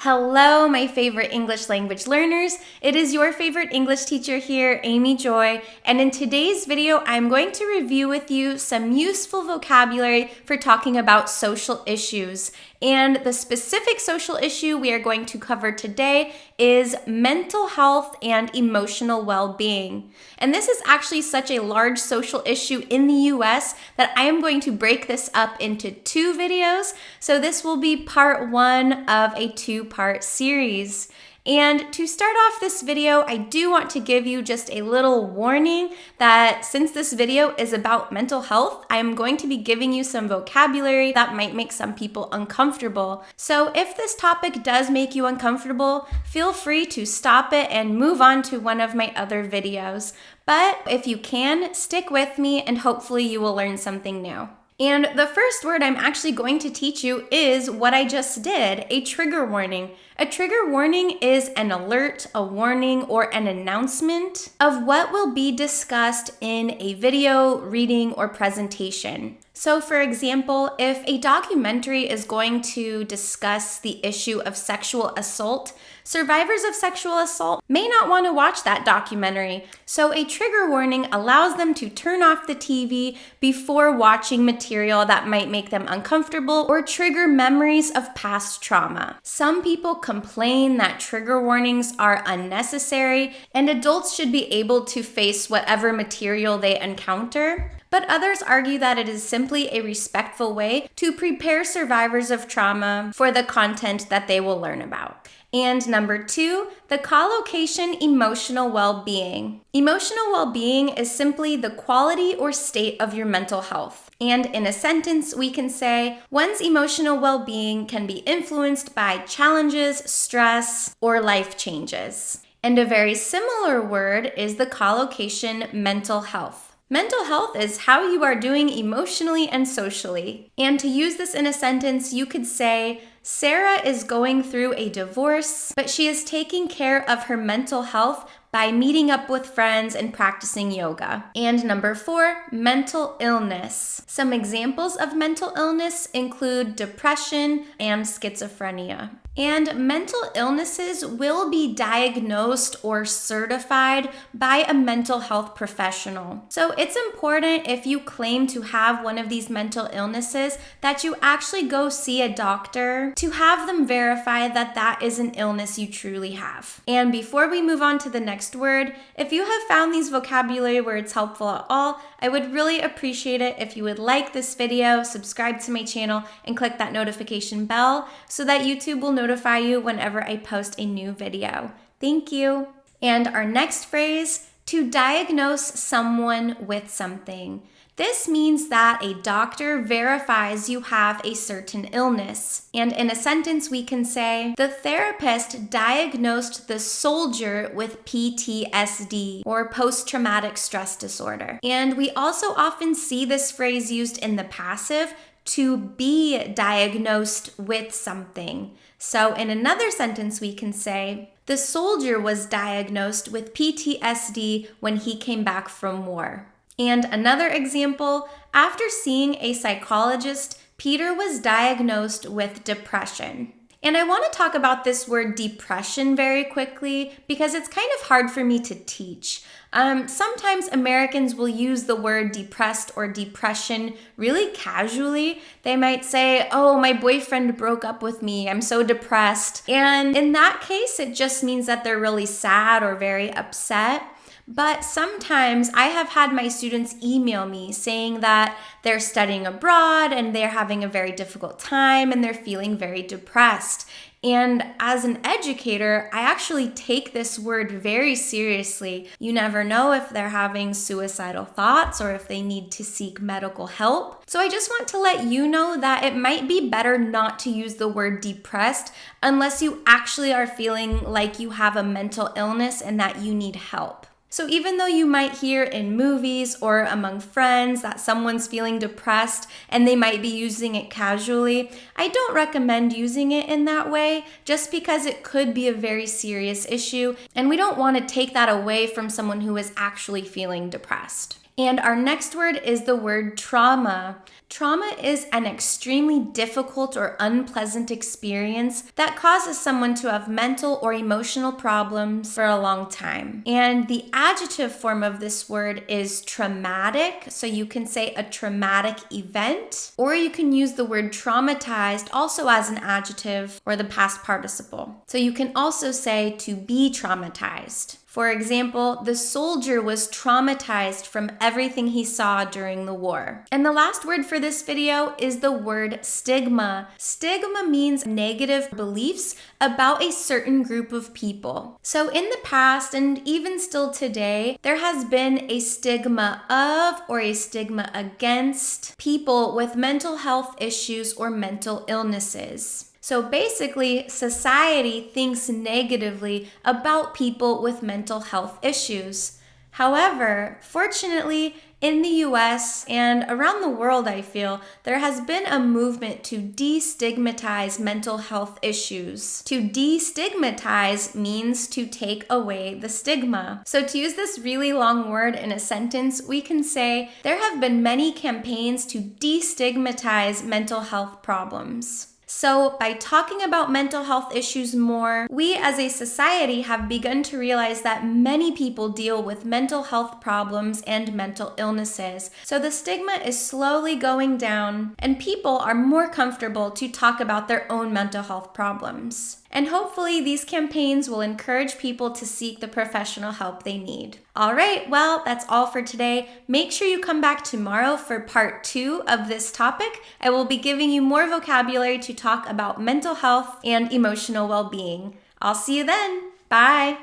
Hello, my favorite English language learners. It is your favorite English teacher here, Amy Joy, and in today's video, I'm going to review with you some useful vocabulary for talking about social issues. And the specific social issue we are going to cover today is mental health and emotional well-being. And this is actually such a large social issue in the US that I am going to break this up into 2 videos. So this will be part 1 of a 2-part series. And to start off this video, I do want to give you just a little warning that since this video is about mental health, I'm going to be giving you some vocabulary that might make some people uncomfortable. So if this topic does make you uncomfortable, feel free to stop it and move on to one of my other videos. But if you can, stick with me and hopefully you will learn something new. And the first word I'm actually going to teach you is what I just did, a trigger warning. A trigger warning is an alert, a warning, or an announcement of what will be discussed in a video, reading, or presentation. So for example, if a documentary is going to discuss the issue of sexual assault, survivors of sexual assault may not want to watch that documentary. So a trigger warning allows them to turn off the TV before watching material that might make them uncomfortable or trigger memories of past trauma. Some people complain that trigger warnings are unnecessary and adults should be able to face whatever material they encounter. But others argue that it is simply a respectful way to prepare survivors of trauma for the content that they will learn about. And number 2, the collocation emotional well-being. Emotional well-being is simply the quality or state of your mental health. And in a sentence, we can say, one's emotional well-being can be influenced by challenges, stress, or life changes. And a very similar word is the collocation mental health. Mental health is how you are doing emotionally and socially. And to use this in a sentence, you could say, Sarah is going through a divorce, but she is taking care of her mental health by meeting up with friends and practicing yoga. And number 4, mental illness. Some examples of mental illness include depression and schizophrenia. And mental illnesses will be diagnosed or certified by a mental health professional. So it's important if you claim to have one of these mental illnesses that you actually go see a doctor to have them verify that that is an illness you truly have. And before we move on to the next word, if you have found these vocabulary words helpful at all, I would really appreciate it if you would like this video, subscribe to my channel, and click that notification bell so that YouTube will notify you whenever I post a new video. Thank you. And our next phrase, to diagnose someone with something. This means that a doctor verifies you have a certain illness. And in a sentence, we can say, the therapist diagnosed the soldier with PTSD, or post-traumatic stress disorder. And we also often see this phrase used in the passive, to be diagnosed with something. So in another sentence, we can say, the soldier was diagnosed with PTSD when he came back from war. And another example, after seeing a psychologist, Peter was diagnosed with depression. And I want to talk about this word depression very quickly because it's kind of hard for me to teach. Sometimes Americans will use the word depressed or depression really casually. They might say, oh, my boyfriend broke up with me, I'm so depressed. And in that case, it just means that they're really sad or very upset. But sometimes I have had my students email me saying that they're studying abroad and they're having a very difficult time and they're feeling very depressed. And as an educator, I actually take this word very seriously. You never know if they're having suicidal thoughts or if they need to seek medical help. So I just want to let you know that it might be better not to use the word depressed unless you actually are feeling like you have a mental illness and that you need help. So even though you might hear in movies or among friends that someone's feeling depressed and they might be using it casually, I don't recommend using it in that way just because it could be a very serious issue and we don't want to take that away from someone who is actually feeling depressed. And our next word is the word trauma. Trauma is an extremely difficult or unpleasant experience that causes someone to have mental or emotional problems for a long time. And the adjective form of this word is traumatic. So you can say a traumatic event, or you can use the word traumatized also as an adjective or the past participle. So you can also say to be traumatized. For example, the soldier was traumatized from everything he saw during the war. And the last word for this video is the word stigma. Stigma means negative beliefs about a certain group of people. So in the past, and even still today, there has been a stigma of or a stigma against people with mental health issues or mental illnesses. So basically, society thinks negatively about people with mental health issues. However, fortunately, in the US and around the world, I feel, there has been a movement to destigmatize mental health issues. To destigmatize means to take away the stigma. So to use this really long word in a sentence, we can say there have been many campaigns to destigmatize mental health problems. So by talking about mental health issues more, we as a society have begun to realize that many people deal with mental health problems and mental illnesses. So the stigma is slowly going down and people are more comfortable to talk about their own mental health problems. And hopefully these campaigns will encourage people to seek the professional help they need. All right, well, that's all for today. Make sure you come back tomorrow for part 2 of this topic. I will be giving you more vocabulary to talk about mental health and emotional well-being. I'll see you then. Bye.